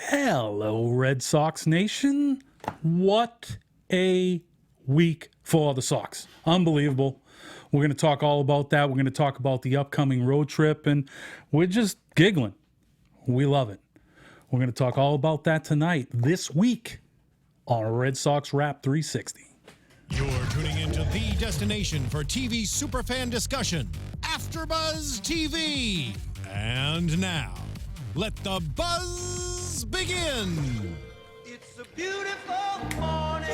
Hello, Red Sox Nation. What a week for the Sox. Unbelievable. We're going to talk all about that. We're going to talk about the upcoming road trip, and we're just giggling. We love it. We're going to talk all about that tonight, this week, on Red Sox Wrap 360. You're tuning into the destination for TV superfan discussion, AfterBuzz TV. And now, let the buzz begin. It's a beautiful morning.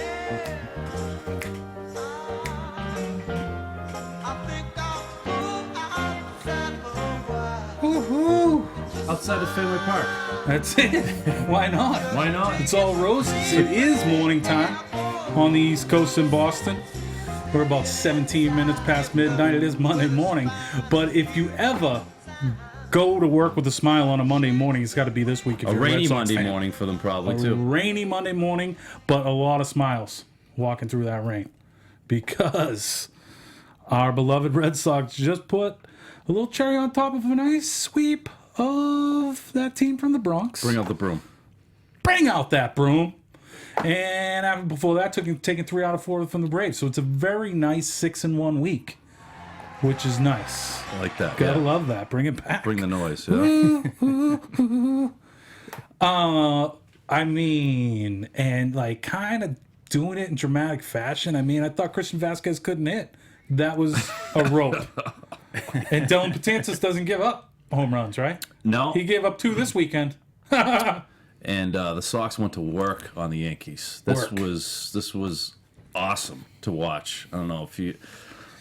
I think I'll go outside for a while. Woohoo! Outside of Fenway Park. That's it. Why not? Why not? It's all roses. It is morning time on the East Coast in Boston. We're about 17 minutes past midnight. It is Monday morning. But if you ever go to work with a smile on a Monday morning, it's got to be this week. If A you're rainy Red Sox Monday fan. morning for them probably, too. Rainy Monday morning, but a lot of smiles walking through that rain. Because our beloved Red Sox just put a little cherry on top of a nice sweep of that team from the Bronx. Bring out the broom. Bring out that broom. And before that, taking 3 out of 4 from the Braves. So it's a very nice 6-1 week, which is nice. I like that. Gotta Yeah. love that. Bring it back. Bring the noise, yeah. I mean, and like kind of doing it in dramatic fashion. I mean, I thought Christian Vasquez couldn't hit. That was a rope. And Dylan Betances doesn't give up home runs, right? No. He gave up 2 this weekend. And the Sox went to work on the Yankees. This Work. was awesome to watch. I don't know if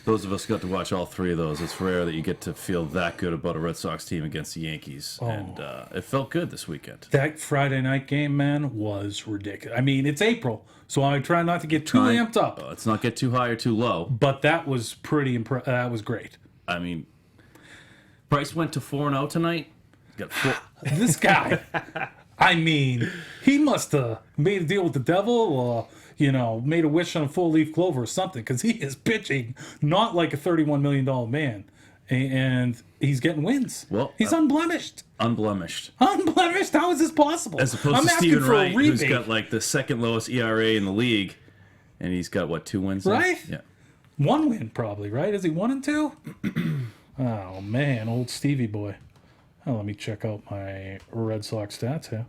those of us got to watch all 3 of those. It's rare that you get to feel that good about a Red Sox team against the Yankees. And it felt good this weekend. That Friday night game, man, was ridiculous. I mean, it's April, so I try not to get too amped up. Let's not get too high or too low. But that was pretty that was great. I mean, Bryce went to 4-0 tonight. Got 4. This guy, I mean, he must have made a deal with the devil or, made a wish on a 4-leaf clover or something, because he is pitching not like a $31 million man. And he's getting wins. Well, he's unblemished. Unblemished. Unblemished? How is this possible? As opposed I'm to asking Steven for Wright, a rebate. who's got like the second lowest ERA in the league. And he's got, what, 2 wins? now? Right? Yeah. 1 win, probably, right? Is he 1 and 2? Oh, man, old Stevie boy. Oh, let me check out my Red Sox stats here.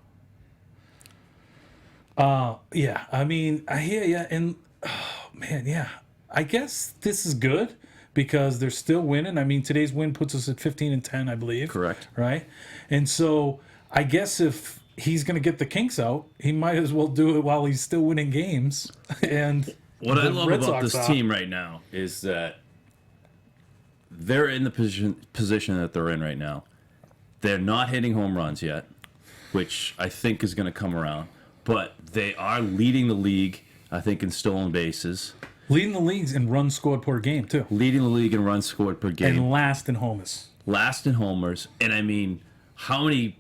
Yeah, I mean, I hear you, and, oh, man, yeah. I guess this is good because they're still winning. I mean, today's win puts us at 15-10, I believe. Correct. Right? And so I guess if he's going to get the kinks out, he might as well do it while he's still winning games. And What I the love Red about Sox this are. team right now is that they're in the position that they're in right now. They're not hitting home runs yet, which I think is going to come around. But they are leading the league, I think, in stolen bases. Leading the leagues in runs scored per game, too. Leading the league in runs scored per game. And last in homers. Last in homers. And I mean, how many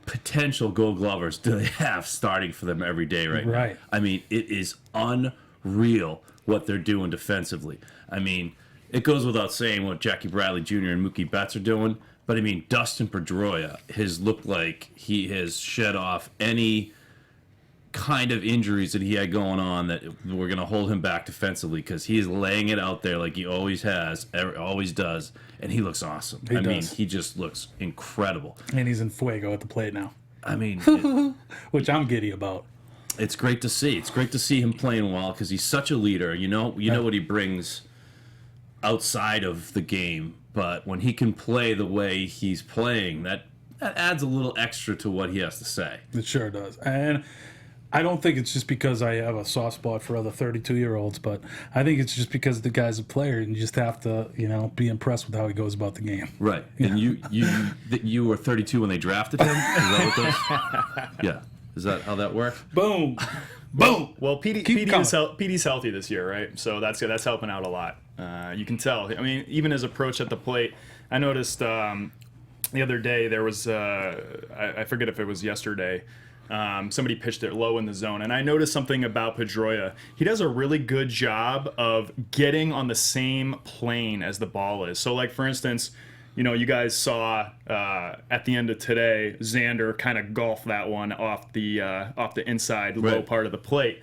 potential Gold Glovers do they have starting for them every day right now? Right. I mean, it is unreal what they're doing defensively. I mean, it goes without saying what Jackie Bradley Jr. and Mookie Betts are doing. But I mean, Dustin Pedroia has looked like he has shed off any kind of injuries that he had going on that were going to hold him back defensively, because he's laying it out there like he always has, always does, and he looks awesome. I mean, he just looks incredible. And he's in fuego at the plate now. I mean, which I'm giddy about. It's great to see. It's great to see him playing well because he's such a leader. You know what he brings outside of the game, but when he can play the way he's playing, that adds a little extra to what he has to say. It sure does. And I don't think it's just because I have a soft spot for other 32-year-olds, but I think it's just because the guy's a player and you just have to, be impressed with how he goes about the game. Right. Yeah. And you were 32 when they drafted him? Is that what those? Yeah. Is that how that worked? Boom. Boom. Well, PD's healthy this year, right? So that's helping out a lot. You can tell. I mean, even his approach at the plate, I noticed the other day there was, I forget if it was yesterday, somebody pitched it low in the zone, and I noticed something about Pedroia. He does a really good job of getting on the same plane as the ball is. So, like, for instance, you guys saw at the end of today, Xander kind of golfed that one off the inside low Right. part of the plate.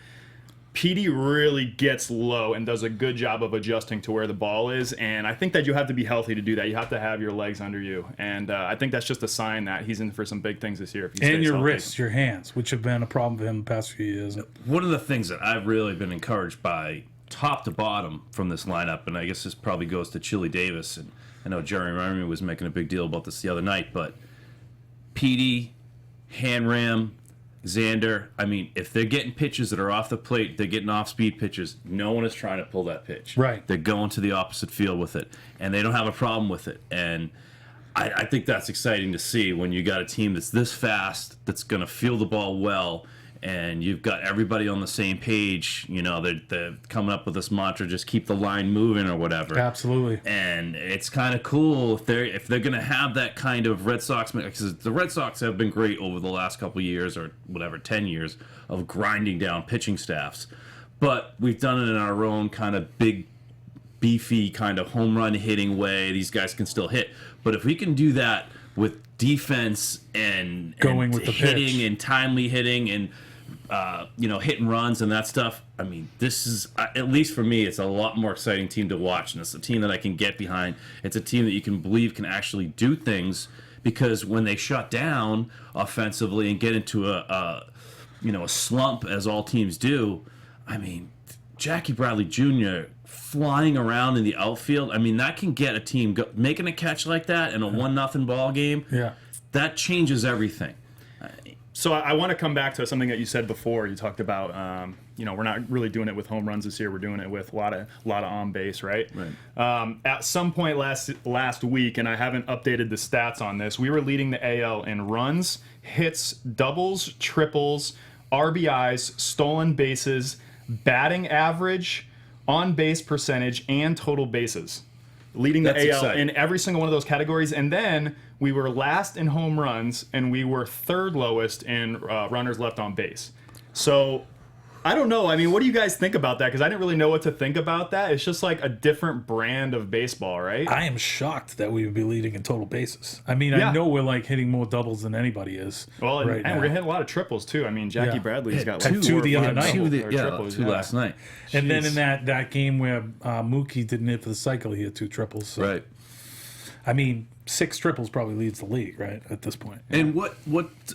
PD really gets low and does a good job of adjusting to where the ball is, and I think that you have to be healthy to do that. You have to have your legs under you, and I think that's just a sign that he's in for some big things this year. If he And stays your healthy. wrists, your hands, which have been a problem for him the past few years. One of the things that I've really been encouraged by, top to bottom, from this lineup, and I guess this probably goes to Chili Davis, and I know Jerry Remy was making a big deal about this the other night, but Petey, Hanram, Xander, I mean, if they're getting pitches that are off the plate, they're getting off-speed pitches, no one is trying to pull that pitch. Right. They're going to the opposite field with it, and they don't have a problem with it. And I think that's exciting to see when you got a team that's this fast, that's going to feel the ball well, and you've got everybody on the same page. They're coming up with this mantra, just keep the line moving or whatever. Absolutely. And it's kind of cool if they're going to have that kind of Red Sox, because the Red Sox have been great over the last couple of years, or whatever, 10 years of grinding down pitching staffs. But we've done it in our own kind of big, beefy kind of home run hitting way. These guys can still hit. But if we can do that with defense and Going with the hitting pitch. and timely hitting and hit and runs and that stuff, I mean, this is, at least for me, it's a lot more exciting team to watch, and it's a team that I can get behind. It's a team that you can believe can actually do things, because when they shut down offensively and get into a slump, as all teams do, I mean, Jackie Bradley Jr. flying around in the outfield, I mean, that can get a team making a catch like that in a 1-0 ball game. Yeah. That changes everything. So I want to come back to something that you said before. You talked about, we're not really doing it with home runs this year. We're doing it with a lot of on base, right? Right. At some point last week, and I haven't updated the stats on this, we were leading the AL in runs, hits, doubles, triples, RBIs, stolen bases, batting average, on base percentage, and total bases. Leading the That's AL exciting. in every single one of those categories, and then we were last in home runs, and we were third lowest in runners left on base. So I don't know. I mean, what do you guys think about that? Because I didn't really know what to think about that. It's just like a different brand of baseball, right? I am shocked that we would be leading in total bases. I mean, Yeah. I know we're like hitting more doubles than anybody is. Well, and, right and now. we're gonna hit a lot of triples too. I mean, Jackie Yeah. Bradley's got Had like two 4 or the other 5 night. doubles, Two, or yeah, triples, two yeah. last night. And then Jeez. in that game where Mookie didn't hit for the cycle, he had 2 triples. So, Right. I mean, 6 triples probably leads the league, right, at this point. And what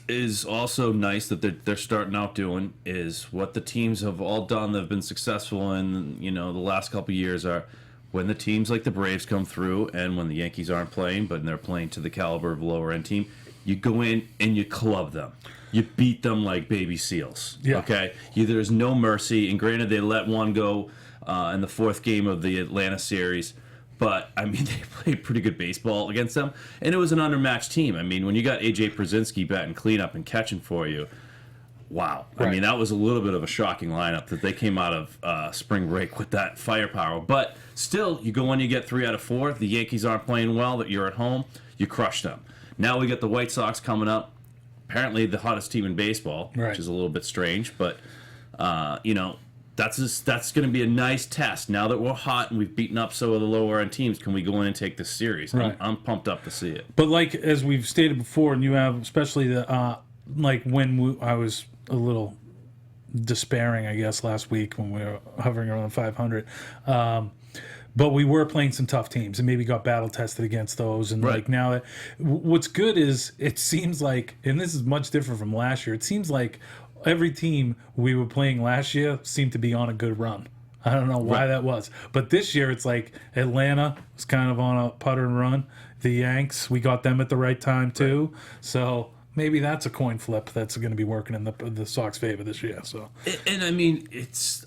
is also nice that they're starting out doing is what the teams have all done that have been successful in the last couple of years are when the teams like the Braves come through, and when the Yankees aren't playing but they're playing to the caliber of a lower end team, you go in and you club them. You beat them like baby seals. Yeah. Okay. There's no mercy. And granted, they let one go in the 4th game of the Atlanta series. But, I mean, they played pretty good baseball against them. And it was an undermatched team. I mean, when you got A.J. Przinsky batting cleanup and catching for you, wow. Right. I mean, that was a little bit of a shocking lineup that they came out of spring break with that firepower. But still, you go in, you get 3 out of 4. The Yankees aren't playing well, that you're at home, you crush them. Now we got the White Sox coming up. Apparently the hottest team in baseball, Right. which is a little bit strange. But, that's going to be a nice test. Now that we're hot and we've beaten up some of the lower end teams, can we go in and take this series? Right. I'm pumped up to see it. But like as we've stated before, and you have especially the like when I was a little despairing, I guess, last week when we were hovering around 500. But we were playing some tough teams and maybe got battle tested against those. And Right. like now, what's good is it seems like, and this is much different from last year. It seems like every team we were playing last year seemed to be on a good run. I don't know why that was. But this year it's like Atlanta was kind of on a putter and run. The Yanks, we got them at the right time too. Right. So maybe that's a coin flip that's going to be working in the Sox favor this year. So, and I mean,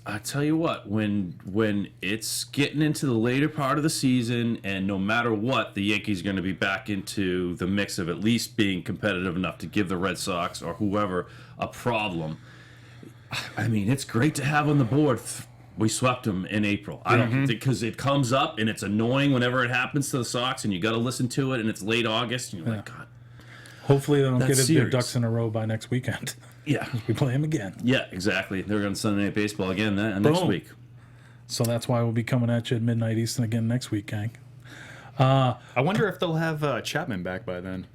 I tell you what, when it's getting into the later part of the season, and no matter what, the Yankees are going to be back into the mix of at least being competitive enough to give the Red Sox or whoever a problem. I mean, it's great to have on the board. We swept them in April. I don't because it comes up and it's annoying whenever it happens to the Sox, and you got to listen to it, and it's late August, and you're like, God. Hopefully they don't That's get their serious. ducks in a row by next weekend. Yeah. We play them again. Yeah, exactly. They're going to Sunday Night Baseball again next Boom. week. So that's why we'll be coming at you at midnight Eastern again next week, gang. I wonder if they'll have Chapman back by then.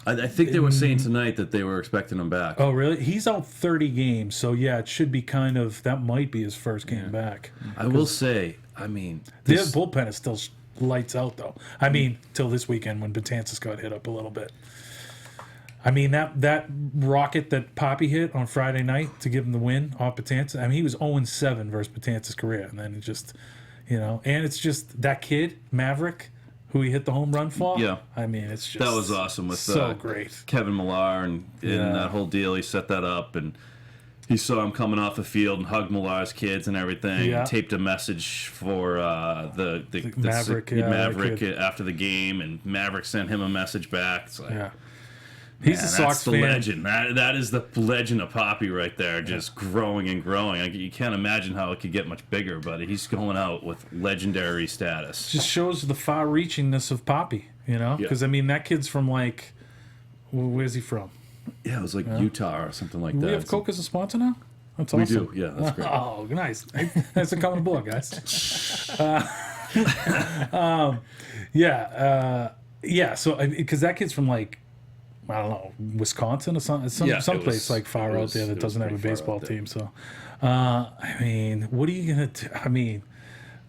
I think they were saying tonight that they were expecting him back. Oh, really? He's out 30 games, so yeah, it should be kind of, that might be his first game back. I will say, I mean, The bullpen is still lights out, though. I mean, till this weekend when Betances got hit up a little bit. I mean, that rocket that Poppy hit on Friday night to give him the win off Betances, I mean, he was 0-7 versus Betances' career, and then it just, and it's just that kid, Maverick, who he hit the home run for. Yeah. I mean, it's just that was awesome with so great. Kevin Millar and that whole deal. He set that up, and he saw him coming off the field and hugged Millar's kids and everything. Yeah. Taped a message for the Maverick, Maverick after the game, and Maverick sent him a message back. It's like, Yeah. He's a Sox that's the fan. legend. That is the legend of Poppy right there, just growing and growing. You can't imagine how it could get much bigger, but he's going out with legendary status. Just shows the far-reachingness of Poppy, Because, I mean, that kid's from, like, where's he from? Yeah, it was like Utah or something like Do that. we have Coke as a sponsor now? That's We awesome. do, yeah, that's great. Oh, nice. Thanks for coming aboard, guys. Yeah, so, because that kid's from, like, I don't know, Wisconsin or someplace like far out there that doesn't have a baseball team. So, I mean, what are you gonna do? I mean,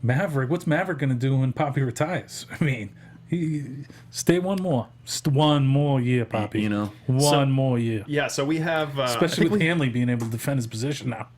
what's Maverick gonna do when Poppy retires? I mean, stay one more year, Poppy. One more year. Yeah, so we have Especially with Hanley being able to defend his position now.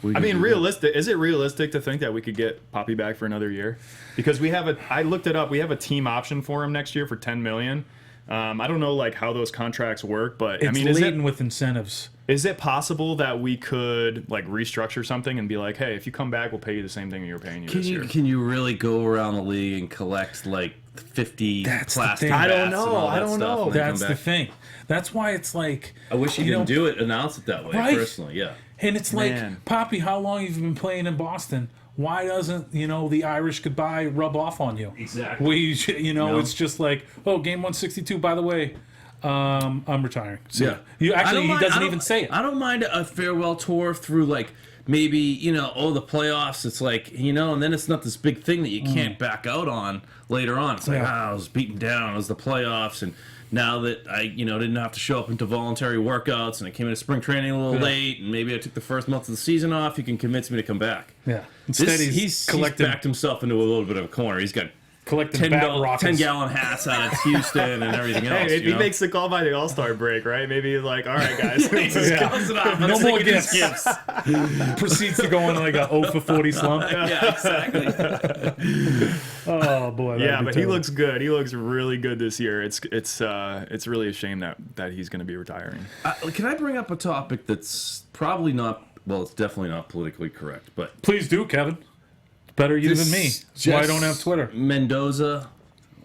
I mean, is it realistic to think that we could get Poppy back for another year? Because I looked it up. We have a team option for him next year for $10 million. I don't know like how those contracts work, but It's I mean, laden with incentives. Is it possible that we could like restructure something and be like, hey, if you come back, we'll pay you the same thing you're paying you this year? Can you really go around the league and collect like 50 That's the plastic thing. bats I don't and know. all I that don't stuff know. and then That's come the back? thing. That's why it's like I wish you didn't do it, announce it that way, Right? personally, yeah. And it's Man. like, Poppy, how long have you been playing in Boston? Why doesn't, the Irish goodbye rub off on you? Exactly. It's just like, oh, game 162, by the way, I'm retiring. See ya. Yeah. He doesn't even say it. I don't mind a farewell tour through like maybe, the playoffs. It's like, and then it's not this big thing that you can't back out on later on. It's like, I was beaten down. It was the playoffs. And now that I, didn't have to show up into voluntary workouts and I came into spring training a little late and maybe I took the first month of the season off, you can convince me to come back. Yeah. Instead, he's backed himself into a little bit of a corner. He's got collecting bat rockets. 10-gallon hats out of Houston and everything else. Hey, he makes the call by the All-Star break, right? Maybe he's like, all right, guys. No more gifts. Proceeds to go on like a 0 for 40 slump. Yeah, exactly. Oh boy. Yeah, but he looks good. He looks really good this year. It's really a shame that he's going to be retiring. Can I bring up a topic that's probably not, well, it's definitely not politically correct, but Please do, Kevin. Better you than me. That's why I don't have Twitter. Mendoza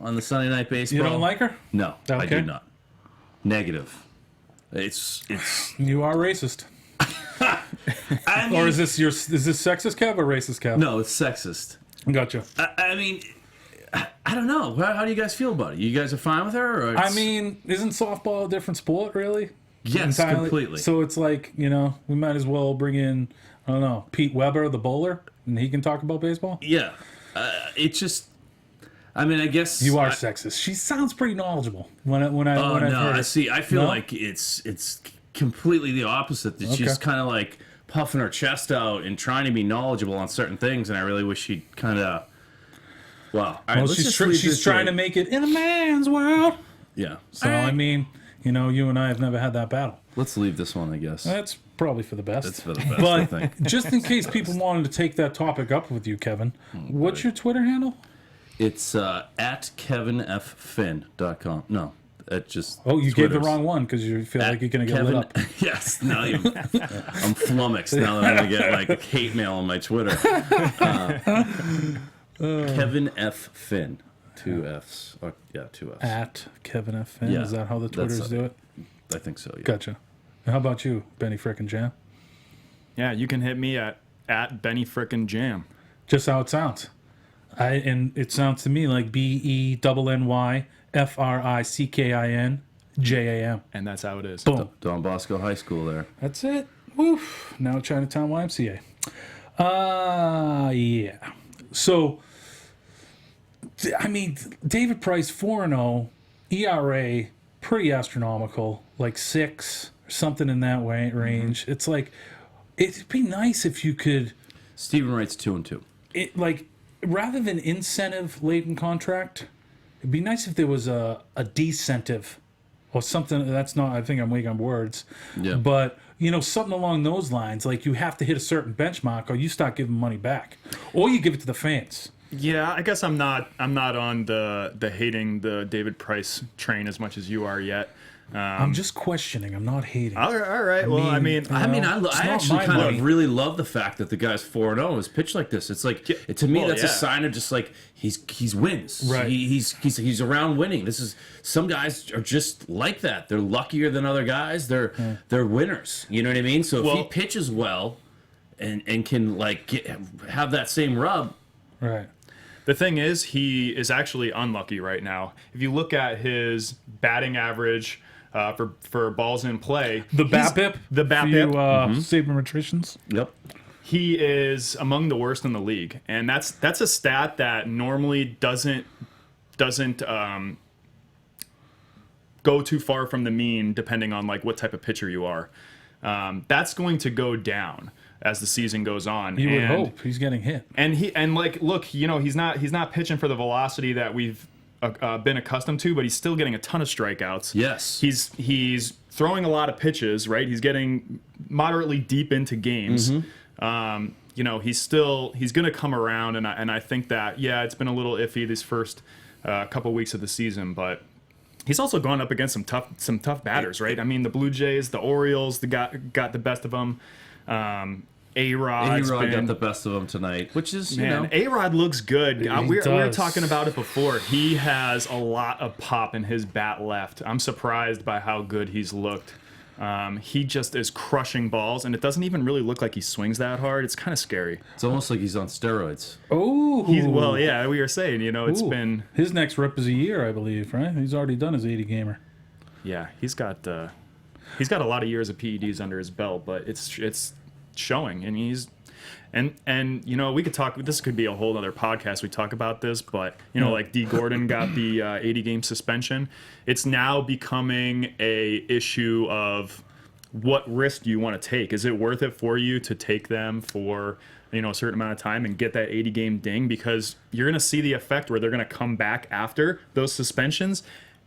on the Sunday Night Baseball. You don't like her? No, I Okay. do not. Negative. It's. You are racist. I mean, Or is this sexist, Kev, or racist, Kev? no, it's sexist. Gotcha. I mean, I don't know. How do you guys feel about it? You guys are fine with her? Or I mean, isn't softball a different sport, really? yes, Entirely? completely. So it's like, we might as well bring in, I don't know, Pete Weber, the bowler, and he can talk about baseball? Yeah, it's just. I mean, I guess You are sexist. She sounds pretty knowledgeable when I've Oh heard no! her. I see. I feel No? like it's completely the opposite. That she's Okay. kind of like puffing her chest out and trying to be knowledgeable on certain things, and I really wish she'd kind of. Wow. All right, Well, let's she's just leave she's this trying to like- make it in a man's world. Yeah. So, I mean, you and I have never had that battle. Let's leave this one, I guess. That's probably for the best. That's for the best, I But think. just in case people wanted to take that topic up with you, Kevin, what's your Twitter handle? It's at kevinffin.com. No, it just. Oh, you gave the Twitter's. wrong one because you feel like you're going to get lit up. Yes, now I'm flummoxed now that I'm going to get like hate mail on my Twitter. Kevin F. Finn. 2 F's. Or, yeah, 2 F's. At Kevin F. Finn. Yeah, Is that how the that's Twitters do it? I think so, yeah. Gotcha. And how about you, Benny Frickin' Jam? Yeah, you can hit me at Benny Frickin' Jam. Just how it sounds. And it sounds to me like BENNYFRICKINJAM. And that's how it is. Boom. Don Bosco High School there. That's it. Woof. Now Chinatown YMCA. Yeah. So I mean, David Price 4-0, ERA pretty astronomical, like 6 or something in that range. It's like it'd be nice if you could. Stephen Wright's 2-2. It like rather than incentive laden contract, it'd be nice if there was a decentive or something. That's not. I think I'm weak on words. Yeah. But something along those lines. Like you have to hit a certain benchmark, or you start giving money back, or you give it to the fans. Yeah, I guess I'm not on the hating the David Price train as much as you are yet. I'm just questioning. I'm not hating. All right. Well, I mean, you know, it's I not actually my kind money. of really love the fact that the guy's 4-0 is pitched like this. It's like to me that's a sign of just like he's wins. Right. He's around winning. This is some guys are just like that. They're luckier than other guys. They're winners. You know what I mean? So if he pitches well and can like have that same rub. Right. The thing is, he is actually unlucky right now. If you look at his batting average for balls in play, The BABIP. the BABIP, Sabermetricians. Yep. he is among the worst in the league, and that's a stat that normally doesn't go too far from the mean, depending on like what type of pitcher you are. That's going to go down as the season goes on. You would hope he's getting hit. And look, he's not pitching for the velocity that we've been accustomed to, but he's still getting a ton of strikeouts. Yes. He's throwing a lot of pitches, right? He's getting moderately deep into games. He's going to come around, and I think that it's been a little iffy these first couple weeks of the season, but he's also gone up against some tough batters, right? I mean, the Blue Jays, the Orioles, got the best of them. A-Rod got the best of him tonight, which is, A-Rod looks good. We were does. talking about it before. He has a lot of pop in his bat left. I'm surprised by how good he's looked. He just is crushing balls, and it doesn't even really look like he swings that hard. It's kind of scary. it's almost like he's on steroids. Oh, We were saying, it's been... his next rep is a year, I believe, right? He's already done his 80 gamer. Yeah, he's got a lot of years of PEDs under his belt, but it's showing, and we could talk. This could be a whole other podcast. We talk about this, but like D. Gordon got the 80-game suspension. It's now becoming a issue of what risk do you want to take? Is it worth it for you to take them for a certain amount of time and get that 80-game ding? Because you're going to see the effect where they're going to come back after those suspensions,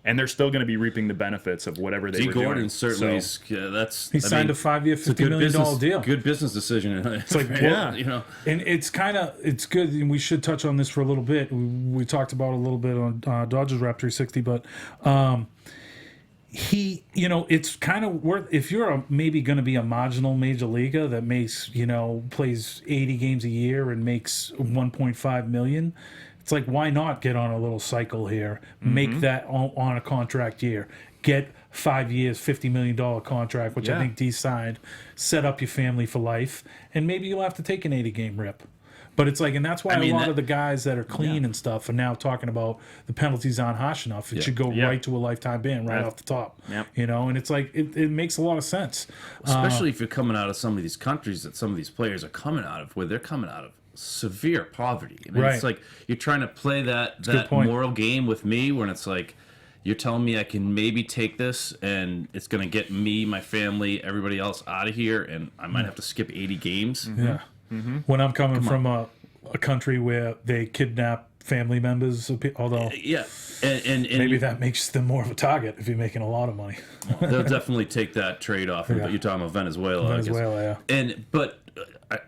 and they're still going to be reaping the benefits of whatever they were doing. Gordon certainly So- He signed a 5-year, $50 million deal. Good business decision. It's like, yeah. And it's good, and we should touch on this for a little bit. We talked about it a little bit on Dodgers Rap 360, but it's kind of worth, if you're maybe going to be a marginal major leaguer that makes, plays 80 games a year and makes $1.5 million. It's like, why not get on a little cycle here? Make that on a contract year. Get 5 years, $50 million contract, which I think D signed. Set up your family for life. And maybe you'll have to take an 80-game rip. But it's like, and that's why a lot of the guys that are clean and stuff are now talking about the penalties aren't harsh enough. It should go right to a lifetime ban right off the top. Yep. And it's like, it makes a lot of sense. Especially if you're coming out of some of these countries that some of these players are coming out of, where they're coming out of severe poverty. I mean, Right. It's like you're trying to play that good point. moral game with me when it's like you're telling me I can maybe take this and it's going to get me, my family, everybody else out of here, and I might have to skip 80 games. Yeah. When I'm coming from a country where they kidnap family members, although Yeah, and maybe that makes them more of a target if you're making a lot of money. they'll definitely take that trade off. But you're talking about Venezuela. I guess. Venezuela, yeah. But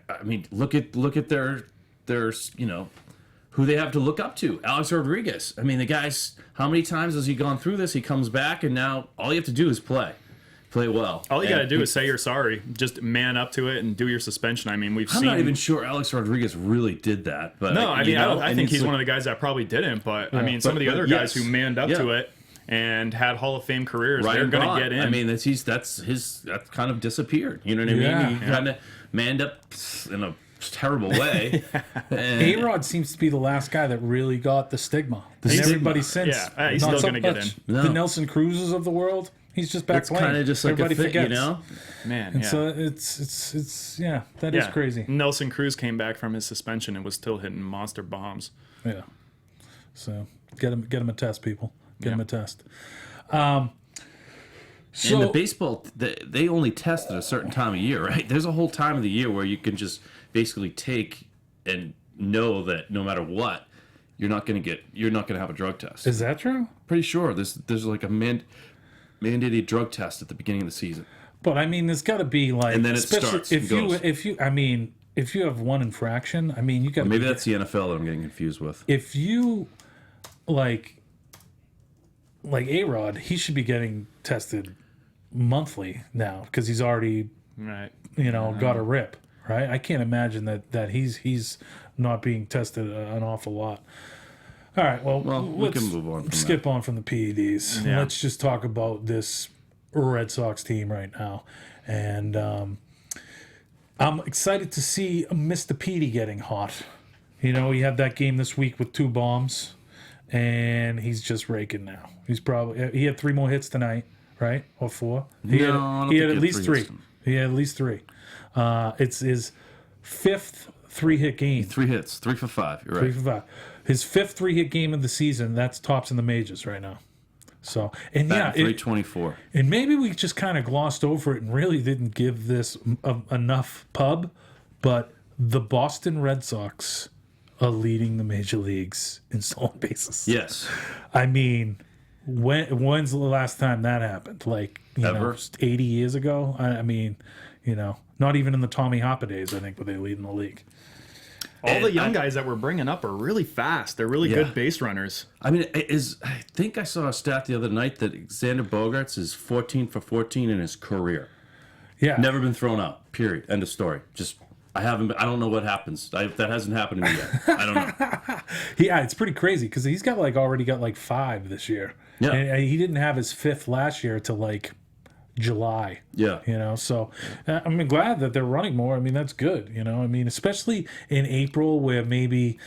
I mean, look at their who they have to look up to. Alex Rodriguez. I mean, the guy's, how many times has he gone through this? He comes back, and now all you have to do is play well. All you got to do is say you're sorry. Just man up to it and do your suspension. I mean, I'm not even sure Alex Rodriguez really did that. But No, I think he's one of the guys that probably didn't. But I mean, some of the other guys who manned up to it and had Hall of Fame careers, they're going to get in. I mean, that kind of disappeared. You know what I mean? Yeah. He kind of manned up in a terrible way. A-Rod seems to be the last guy that really got the stigma. And stigma. everybody since. Yeah, he's not still so gonna get much. in. The Nelson Cruzes of the world, he's just back It's playing. kind of just like everybody a thing, forgets. Man, And yeah. so it's that is crazy. Nelson Cruz came back from his suspension and was still hitting monster bombs. Yeah. So get him a test, people. Get him a test. So And the baseball, they only test at a certain time of year, right? There's a whole time of the year where you can just basically take and know that no matter what, you're not going to have a drug test. is that true? Pretty sure there's like a mandated drug test at the beginning of the season. But I mean, there's got to be like, And then it especially starts if and you goes. If you have one infraction, I mean, you got Maybe that's the NFL that I'm getting confused with. if you like A-Rod, he should be getting tested monthly now because he's already Right. got a rip, right? I can't imagine that he's not being tested an awful lot. All right, well we let's can move on from skip on from the PEDs. Yeah. Let's just talk about this Red Sox team right now, and I'm excited to see Mr. Petey getting hot. He had that game this week with 2 bombs, and he's just raking now. He had 3 more hits tonight, right? Or 4? He had at least 3. He had at least 3. It's his 5th 3-hit game. 3 hits, 3 for 5. You're 3 right. for 5. His 5th 3-hit game of the season. That's tops in the majors right now. So, and yeah, 324. and maybe we just kind of glossed over it and really didn't give this enough pub, but the Boston Red Sox are leading the major leagues in stolen bases. Yes. I mean, when's the last time that happened? Like, Ever? 80 years ago? I mean, not even in the Tommy Hopper days, I think, were they leading the league. All the young guys that we're bringing up are really fast. They're really good base runners. I mean, I think I saw a stat the other night that Xander Bogaerts is 14 for 14 in his career. Yeah. Never been thrown out. Period. End of story. I don't know what happens. That hasn't happened to me yet. I don't know. Yeah, it's pretty crazy because he's already got 5 this year. Yeah. And he didn't have his 5th last year till July. Yeah. So I'm glad that they're running more. I mean, that's good. Especially in April where maybe,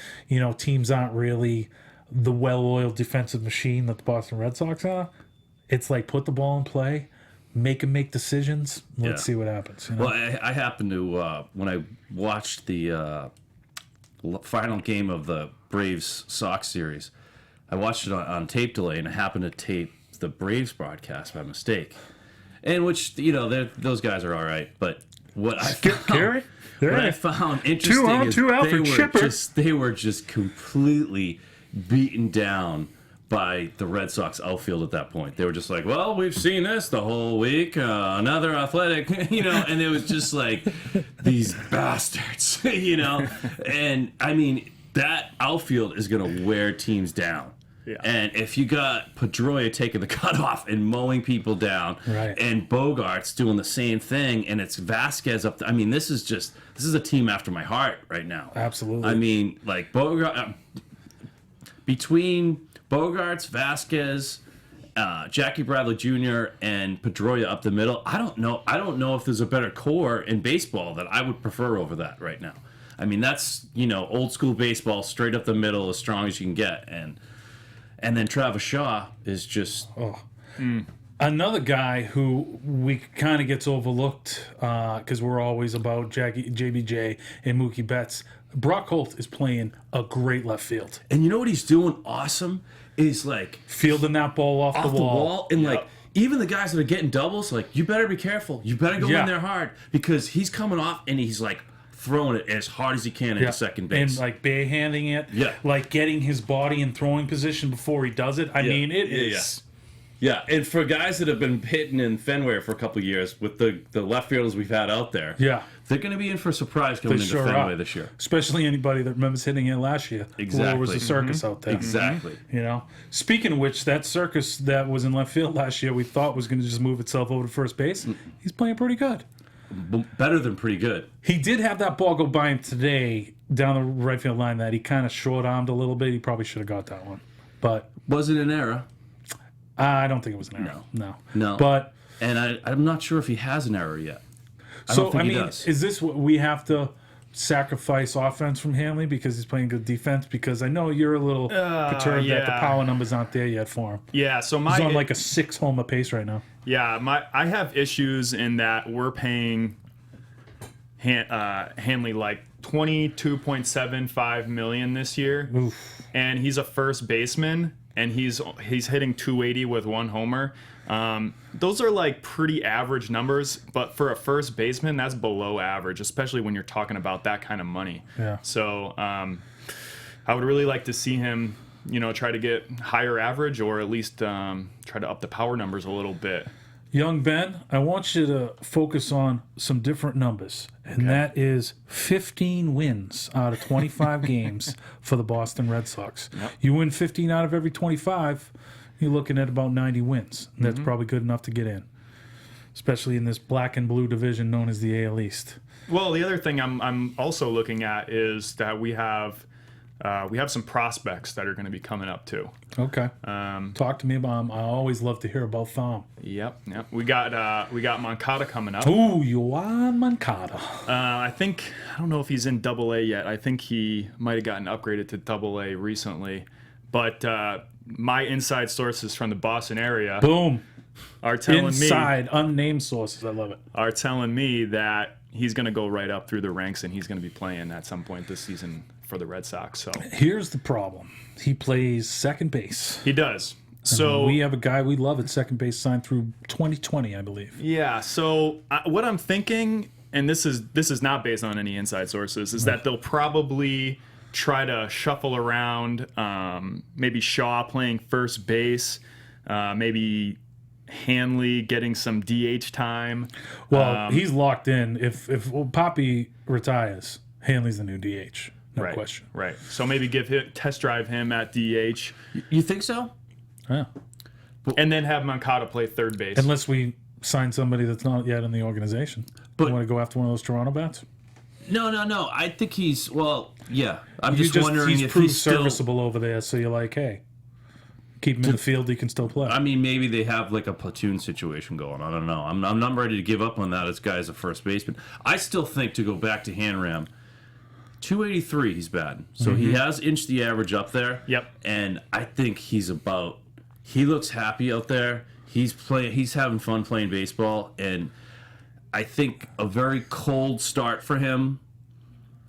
teams aren't really the well-oiled defensive machine that the Boston Red Sox are. It's like put the ball in play, make them make decisions. Let's see what happens. Well, I happened to, when I watched the final game of the Braves Sox series, I watched it on tape delay, and I happened to tape the Braves broadcast by mistake. In which, those guys are all right, but what I found interesting is they were just completely beaten down by the Red Sox outfield at that point. They were just like, well, we've seen this the whole week, another athletic, and it was just like, these bastards, and I mean, that outfield is going to wear teams down. Yeah. And if you got Pedroia taking the cutoff and mowing people down, Right. and Bogarts doing the same thing, and it's Vasquez up there. I mean, this is a team after my heart right now. Absolutely. I mean, like between Bogarts, Vasquez, Jackie Bradley Jr., and Pedroia up the middle, I don't know if there's a better core in baseball that I would prefer over that right now. I mean, that's old school baseball, straight up the middle, as strong as you can get, and then Travis Shaw is just... Another guy who we kind of gets overlooked because we're always about JBJ and Mookie Betts. Brock Holt is playing a great left field. And you know what he's doing awesome? Is like... Fielding that ball off the wall. And like, even the guys that are getting doubles, like, you better be careful. You better go in there hard. Because he's coming off and he's like... throwing it as hard as he can into second base. And like barehanding it. Yeah. Like getting his body in throwing position before he does it. I mean, it is. Yeah, and for guys that have been hitting in Fenway for a couple of years with the left fielders we've had out there, they're going to be in for a surprise coming into Fenway this year. Especially anybody that remembers hitting it last year. Exactly. There was a circus out there. Exactly. Speaking of which, that circus that was in left field last year we thought was going to just move itself over to first base, he's playing pretty good. Better than pretty good. He did have that ball go by him today down the right field line that he kind of short-armed a little bit. He probably should have got that one. But was it an error? I don't think it was an error. No. But and I'm not sure if he has an error yet. I mean, is this what we have to sacrifice offense from Hanley because he's playing good defense? Because I know you're a little perturbed that the power numbers aren't there yet for him. Yeah, so he's on like a 6-homer pace right now. Yeah, I have issues in that we're paying Hanley like $22.75 million this year, and he's a first baseman, and he's hitting 280 with 1 homer. Those are like pretty average numbers, but for a first baseman, that's below average, especially when you're talking about that kind of money. Yeah. So I would really like to see him, try to get higher average, or at least try to up the power numbers a little bit. Young Ben, I want you to focus on some different numbers, and that is 15 wins out of 25 games for the Boston Red Sox. Yep. You win 15 out of every 25, you're looking at about 90 wins. That's probably good enough to get in, especially in this black and blue division known as the AL East. Well, the other thing I'm also looking at is that we have some prospects that are going to be coming up too. Okay. Talk to me about them. I always love to hear about Thom. Yep. We got Moncada coming up. Ooh, Yoan Moncada. I don't know if he's in Double A yet. I think he might have gotten upgraded to Double A recently. But my inside sources from the Boston area Boom. are telling Inside, unnamed sources. I love it. are telling me that he's going to go right up through the ranks, and he's going to be playing at some point this season for the Red Sox. So Here's the problem. He plays second base. he does. So We have a guy we love at second base signed through 2020, I believe. yeah. So what I'm thinking, and this is not based on any inside sources, is that they'll probably try to shuffle around. Maybe Shaw playing first base. Maybe Hanley getting some DH time. Well, he's locked in. If Poppy retires, Hanley's the new DH. No right, question. Right. So maybe test drive him at DH, You think so? Yeah. and then have Moncada play third base. Unless we sign somebody that's not yet in the organization. But- you want to go after one of those Toronto bats? No. I think he's yeah. I'm You just wondering he's if proved he's still. serviceable over there, so you're like, hey, keep him in the field, he can still play. I mean, maybe they have like a platoon situation going. I don't know. I'm not ready to give up on that as guy as a first baseman. I still think, to go back to Hanram, 283 he's batting. So he has inched the average up there. Yep. And I think he looks happy out there. He's having fun playing baseball, and I think a very cold start for him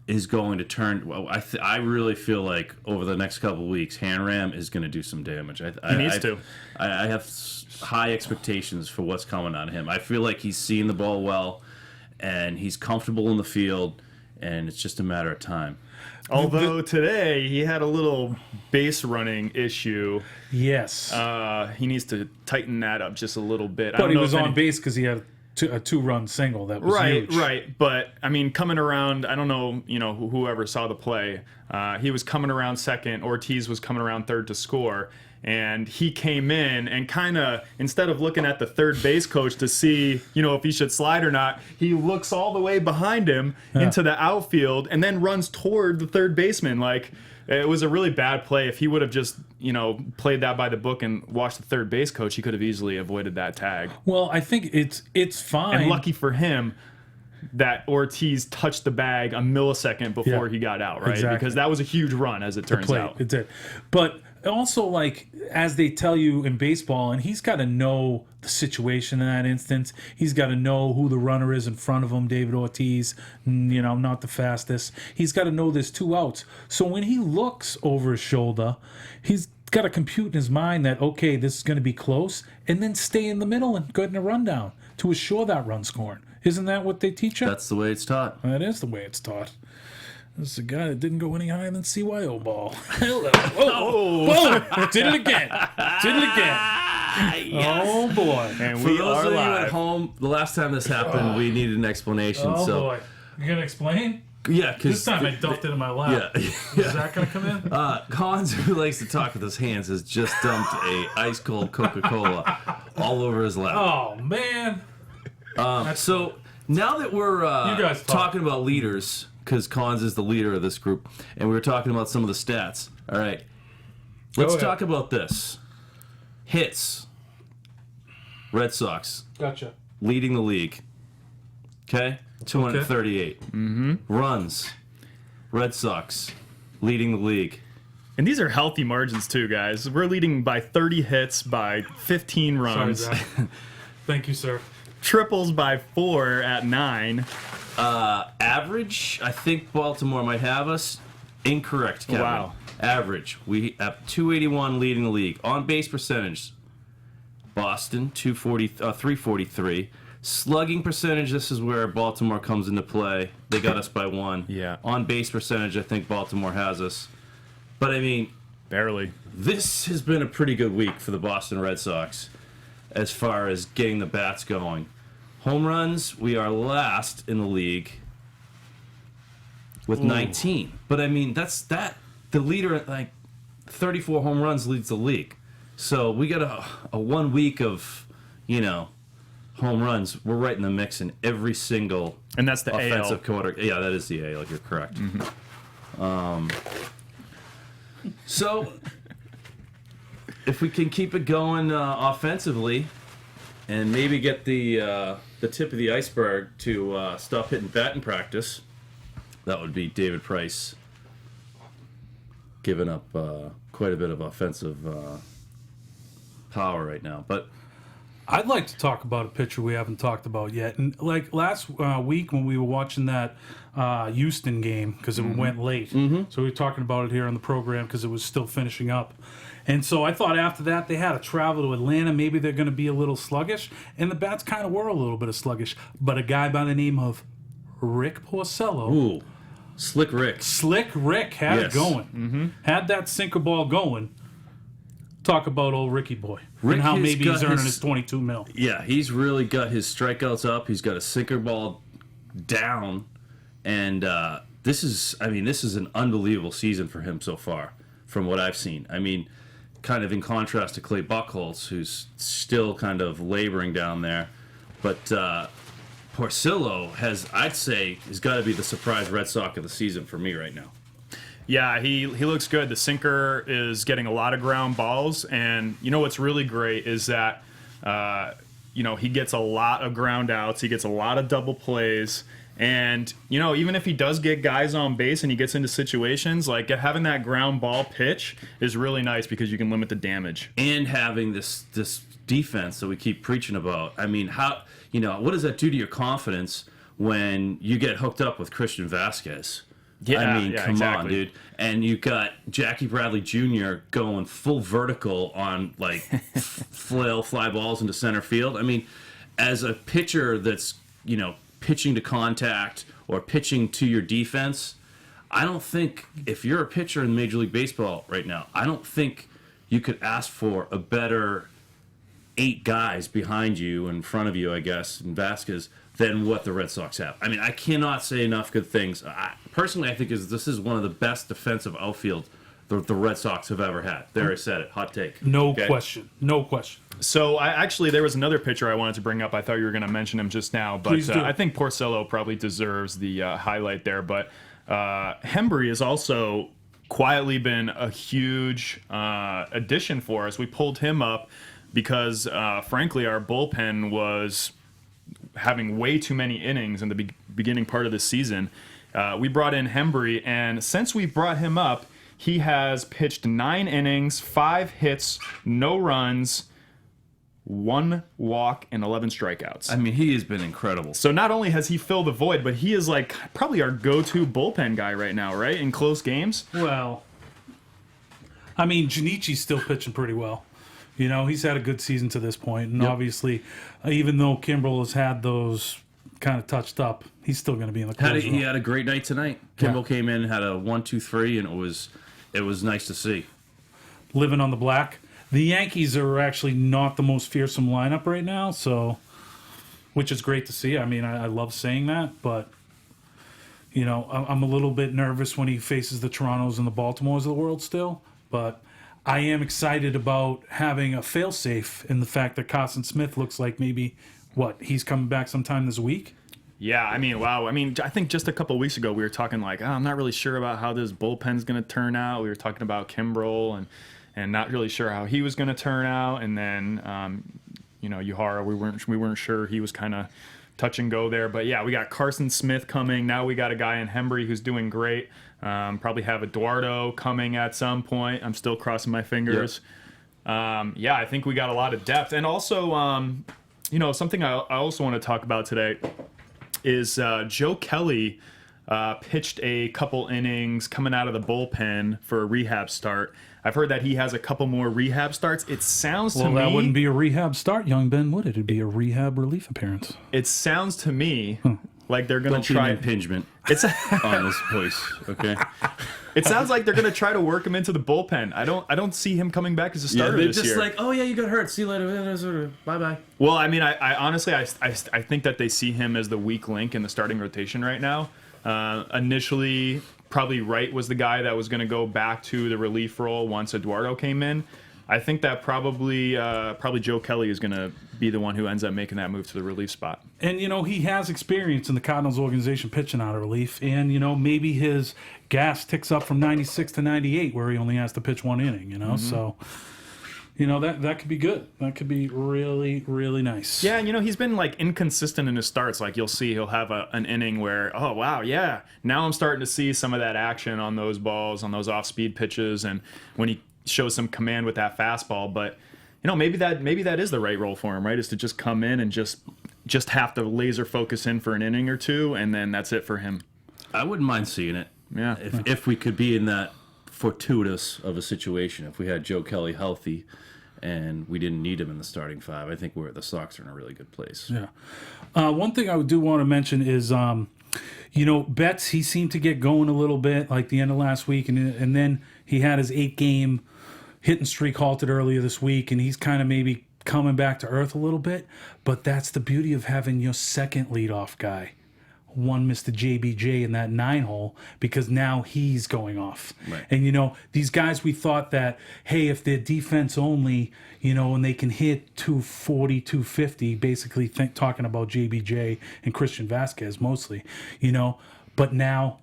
is going to turn. Well, I really feel like over the next couple of weeks, Hanram is going to do some damage. He needs to. I have high expectations for what's coming out of him. I feel like he's seeing the ball well, and he's comfortable in the field, and it's just a matter of time. Although today he had a little base running issue. Yes. He needs to tighten that up just a little bit. I but don't he know was if on base because he had a two-run single that was Right, huge. right. But I mean, coming around, I don't know, whoever saw the play, he was coming around second. Ortiz was coming around third to score. And he came in and kind of, instead of looking at the third base coach to see, if he should slide or not, he looks all the way behind him into the outfield and then runs toward the third baseman. Like, it was a really bad play. If he would have just, played that by the book and watched the third base coach, he could have easily avoided that tag. Well, I think it's fine. And lucky for him that Ortiz touched the bag a millisecond before he got out, right? exactly. Because that was a huge run, as it turns plate. out. It did. But also, like, as they tell you in baseball, and he's got to know the situation in that instance. He's got to know who the runner is in front of him, David Ortiz, not the fastest. He's got to know there's 2 outs. So when he looks over his shoulder, he's got to compute in his mind that, okay, this is going to be close, and then stay in the middle and get in a rundown to assure that run scoring. Isn't that what they teach you? That's the way it's taught. That is the way it's taught. This is a guy that didn't go any higher than CYO ball. Hello. Oh, did it again. Yes. Oh, boy. And For we those are of you live. at home, the last time this happened, we needed an explanation. Oh, so boy. You going to explain? yeah, because This time I dumped it in my lap. Yeah. Is that going to come in? Collins, who likes to talk with his hands, has just dumped a ice cold Coca-Cola all over his lap. Oh, man. So now that we're guys talk. talking about leaders, because Collins is the leader of this group, and we were talking about some of the stats. All right, let's ahead. talk about this. Hits. Red Sox Gotcha. leading the league. Okay, 238. Runs. Red Sox leading the league. And these are healthy margins, too, guys. We're leading by 30 hits, by 15 Sorry, runs, Zach. Thank you, sir. triples by 4 at 9. Average, I think Baltimore might have us. Incorrect, Kevin. Wow. Average, we have 281 leading the league. On base percentage, Boston 343. Slugging percentage, this is where Baltimore comes into play. They got us by 1. Yeah. On base percentage, I think Baltimore has us. But I mean, Barely. this has been a pretty good week for the Boston Red Sox as far as getting the bats going. Home runs, we are last in the league with 19. But I mean, the leader at like 34 home runs leads the league. So we got a 1 week of, home runs. We're right in the mix in every single And that's the offensive AL. quarter. Yeah, that is the AL. You're correct. So if we can keep it going offensively, and maybe get the tip of the iceberg to stop hitting batting practice, that would be David Price giving up quite a bit of offensive power right now. But I'd like to talk about a pitcher we haven't talked about yet. And like last week when we were watching that Houston game, because it went late. So we were talking about it here on the program because it was still finishing up. And so I thought after that they had to travel to Atlanta. Maybe they're going to be a little sluggish. And the bats kind of were a little bit of sluggish. But a guy by the name of Rick Porcello. ooh, Slick Rick. Slick Rick had it Yes. going. Had that sinker ball going. Talk about old Ricky boy. Rick and how has maybe got he's earning his- his 22 mil. Yeah, he's really got his strikeouts up. He's got a sinker ball down, and this is an unbelievable season for him so far, from what I've seen. I mean, kind of in contrast to Clay Buchholz, who's still kind of laboring down there, but Porcello has got to be the surprise Red Sox of the season for me right now. Yeah, he looks good. The sinker is getting a lot of ground balls, and what's really great is that he gets a lot of ground outs. He gets a lot of double plays, and even if he does get guys on base and he gets into situations like having that ground ball pitch is really nice because you can limit the damage. And having this defense that we keep preaching about. I mean, what does that do to your confidence when you get hooked up with Christian Vasquez? I mean, come exactly. on, dude. And you got Jackie Bradley Jr. going full vertical on like fly balls into center field. I mean, as a pitcher that's pitching to contact or pitching to your defense, I don't think if you're a pitcher in Major League Baseball right now, I don't think you could ask for a better 8 guys behind you, in front of you, I guess, in Vasquez, than what the Red Sox have. I mean, I cannot say enough good things. Personally, I think this is one of the best defensive outfield the Red Sox have ever had. There, I said it. Hot take. No Okay? question. No question. So there was another pitcher I wanted to bring up. I thought you were going to mention him just now, but Please do. I think Porcello probably deserves the highlight there. But Hembry has also quietly been a huge addition for us. We pulled him up because, frankly, our bullpen was having way too many innings in the beginning part of the season. We brought in Hembry, and since we brought him up, he has pitched 9 innings, 5 hits, no runs, 1 walk, and 11 strikeouts. I mean, he has been incredible. So not only has he filled the void, but he is like probably our go-to bullpen guy right now, right? In close games. Well, I mean, Junichi's still pitching pretty well. He's had a good season to this point, and obviously, even though Kimbrel has had those kind of touched up, he's still going to be in the closer. He had a great night tonight. Kimball came in, had a 1-2-3, and it was nice to see. Living on the black. The Yankees are actually not the most fearsome lineup right now, which is great to see. I mean, I love saying that, but I'm a little bit nervous when he faces the Torontos and the Baltimores of the world still, but I am excited about having a failsafe in the fact that Carson Smith looks like maybe, he's coming back sometime this week? Yeah, I mean, wow. I mean, I think just a couple of weeks ago we were talking like, I'm not really sure about how this bullpen's going to turn out. We were talking about Kimbrel and not really sure how he was going to turn out. And then, Uhara, we weren't sure. He was kind of touch and go there. But yeah, we got Carson Smith coming. Now we got a guy in Hembry who's doing great. Probably have Eduardo coming at some point. I'm still crossing my fingers. Yep. I think we got a lot of depth. And also, something I also want to talk about today. is Joe Kelly pitched a couple innings coming out of the bullpen for a rehab start. I've heard that he has a couple more rehab starts. It sounds to me... Well, that wouldn't be a rehab start, young Ben, would it? It'd be a rehab relief appearance. It sounds to me like they're going Don't to be try... an impingement It's on this place, okay? It sounds like they're going to try to work him into the bullpen. I don't see him coming back as a Yeah, starter they're this just year. like, oh yeah, you got hurt. See you later. Bye-bye. Well, I mean, I honestly, I think that they see him as the weak link in the starting rotation right now. Initially, probably Wright was the guy that was going to go back to the relief role once Eduardo came in. I think that probably Joe Kelly is going to be the one who ends up making that move to the relief spot. And, he has experience in the Cardinals organization pitching out of relief. And, maybe his gas ticks up from 96 to 98 where he only has to pitch one inning, So, that could be good. That could be really, really nice. Yeah, he's been like inconsistent in his starts. Like you'll see he'll have an inning where, oh, wow, yeah, now I'm starting to see some of that action on those balls, on those off-speed pitches, and when he shows some command with that fastball. But, maybe that is the right role for him, right, is to just come in and just have to laser focus in for an inning or two, and then that's it for him. I wouldn't mind seeing it. Yeah. If we could be in that fortuitous of a situation, if we had Joe Kelly healthy and we didn't need him in the starting five, I think the Sox are in a really good place. Yeah. One thing I do want to mention is, Betts, he seemed to get going a little bit like the end of last week, and then he had his 8-game hitting streak halted earlier this week, and he's kind of maybe coming back to earth a little bit. But that's the beauty of having your second leadoff guy, one Mr. JBJ in that 9-hole, because now he's going off. Right. And, these guys, we thought that, hey, if they're defense only, and they can hit 240, 250, basically talking about JBJ and Christian Vasquez mostly, but now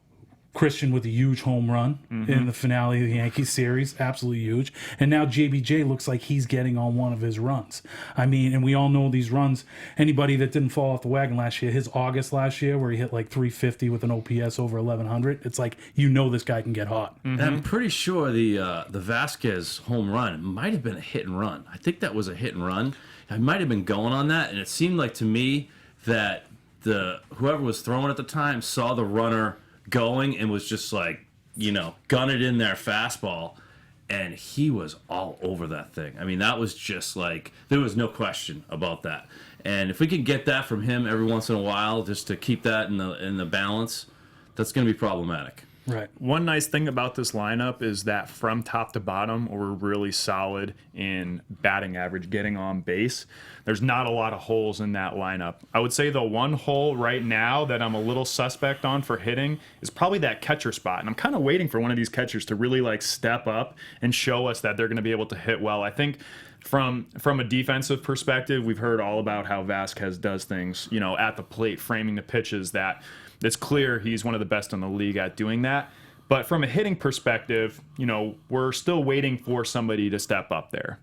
Christian with a huge home run in the finale of the Yankees series, absolutely huge. And now JBJ looks like he's getting on one of his runs. I mean, and we all know these runs. Anybody that didn't fall off the wagon last year, his August last year where he hit like 350 with an OPS over 1100, it's like, this guy can get hot. And I'm pretty sure the Vasquez home run might have been a hit and run. I think that was a hit and run. I might have been going on that, and it seemed like to me that whoever was throwing at the time saw the runner going and was just like, gun it in there fastball, and he was all over that thing. I mean, that was just like, there was no question about that. And if we can get that from him every once in a while, just to keep that in the balance, that's going to be problematic. Right. One nice thing about this lineup is that from top to bottom, we're really solid in batting average, getting on base. There's not a lot of holes in that lineup. I would say the one hole right now that I'm a little suspect on for hitting is probably that catcher spot. And I'm kind of waiting for one of these catchers to really like step up and show us that they're going to be able to hit well. I think from a defensive perspective, we've heard all about how Vasquez does things, at the plate, framing the pitches, that it's clear he's one of the best in the league at doing that. But from a hitting perspective, we're still waiting for somebody to step up there.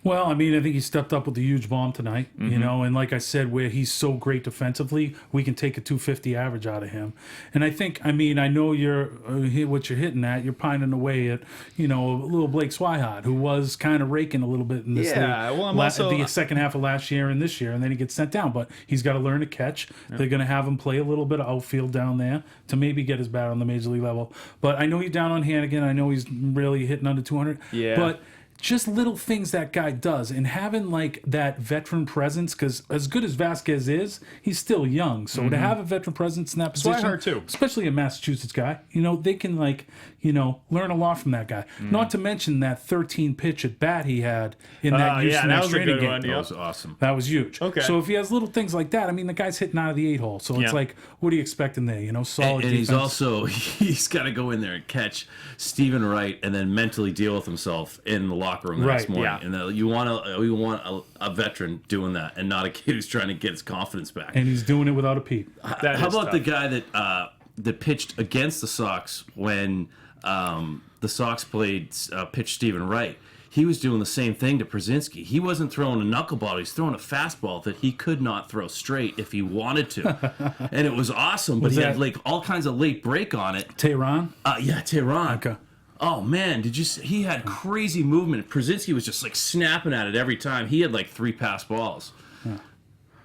Well, I mean, I think he stepped up with a huge bomb tonight, and like I said, where he's so great defensively, we can take a 250 average out of him. And I think, I know you're what you're hitting at. You're pining away at, a little Blake Swihart, who was kind of raking a little bit in this league. Well, I'm also the second half of last year and this year, and then he gets sent down. But he's got to learn to catch. Yeah. They're going to have him play a little bit of outfield down there to maybe get his bat on the major league level. But I know he's down on Hannigan. I know he's really hitting under 200. Yeah. But just little things that guy does, and having like that veteran presence, because as good as Vasquez is, he's still young. So to have a veteran presence in that position, Swihart too, especially a Massachusetts guy, they can learn a lot from that guy. Not to mention that 13 pitch at bat he had in that Houston that was a training good game. one. That was awesome. That was huge. Okay. So if he has little things like that, the guy's hitting out of the 8-hole. So it's like, what are you expecting there? Solid and defense. he's got to go in there and catch Stephen Wright and then mentally deal with himself in the locker room the next morning. Yeah. And you want a veteran doing that, and not a kid who's trying to get his confidence back. And he's doing it without a peep. How about the guy that pitched against the Sox when the Sox pitched Stephen Wright? He was doing the same thing to Przinsky. He wasn't throwing a knuckleball. He was throwing a fastball that he could not throw straight if he wanted to. And it was awesome, but he had like all kinds of late break on it. Tehran? Yeah, Tehran. Okay. Oh, man, did you see? He had crazy movement. Przinsky was just like snapping at it every time. He had like 3 pass balls. Yeah.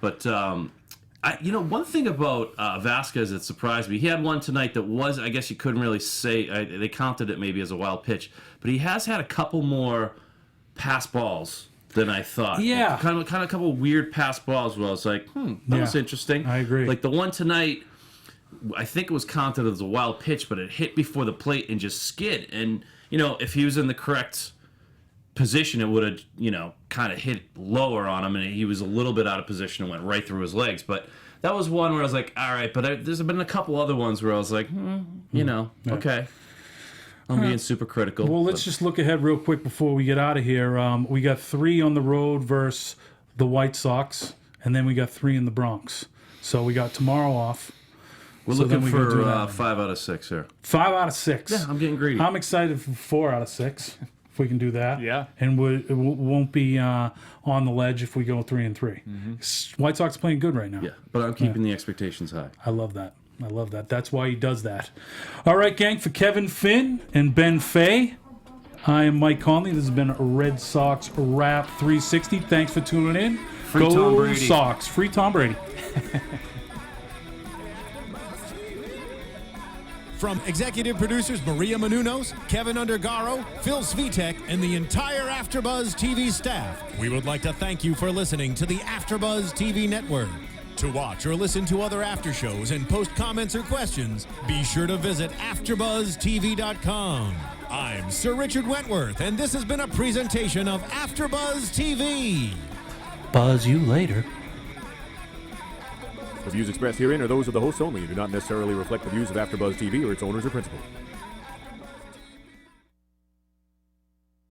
But One thing about Vasquez that surprised me, he had one tonight that was, I guess you couldn't really say, they counted it maybe as a wild pitch, but he has had a couple more pass balls than I thought. Yeah. Kind of a couple weird pass balls where I was like, that was interesting. I agree. Like the one tonight, I think it was counted as a wild pitch, but it hit before the plate and just skid. And, if he was in the correct position, it would have, kind of hit lower on him, and he was a little bit out of position and went right through his legs. But that was one where I was like, all right, but there's been a couple other ones where I was like, okay. I'm being super critical. Well, let's just look ahead real quick before we get out of here. We got 3 on the road versus the White Sox, and then we got 3 in the Bronx. So we got tomorrow off. We're So looking then we can do for that. 5 out of 6 here. 5 out of 6. Yeah, I'm getting greedy. I'm excited for 4 out of 6 if we can do that. Yeah. And it won't be on the ledge if we go 3 and 3. White Sox playing good right now. Yeah, but I'm keeping the expectations high. I love that. That's why he does that. All right, gang, for Kevin Finn and Ben Fay, I am Mike Conley. This has been a Red Sox Wrap 360. Thanks for tuning in. Free Tom Brady. Sox. Free Tom Brady. From executive producers Maria Menounos, Kevin Undergaro, Phil Svitek, and the entire AfterBuzz TV staff, we would like to thank you for listening to the AfterBuzz TV network. To watch or listen to other after shows and post comments or questions, be sure to visit AfterBuzzTV.com. I'm Sir Richard Wentworth, and this has been a presentation of AfterBuzz TV. Buzz you later. The views expressed herein are those of the hosts only and do not necessarily reflect the views of AfterBuzz TV or its owners or principals.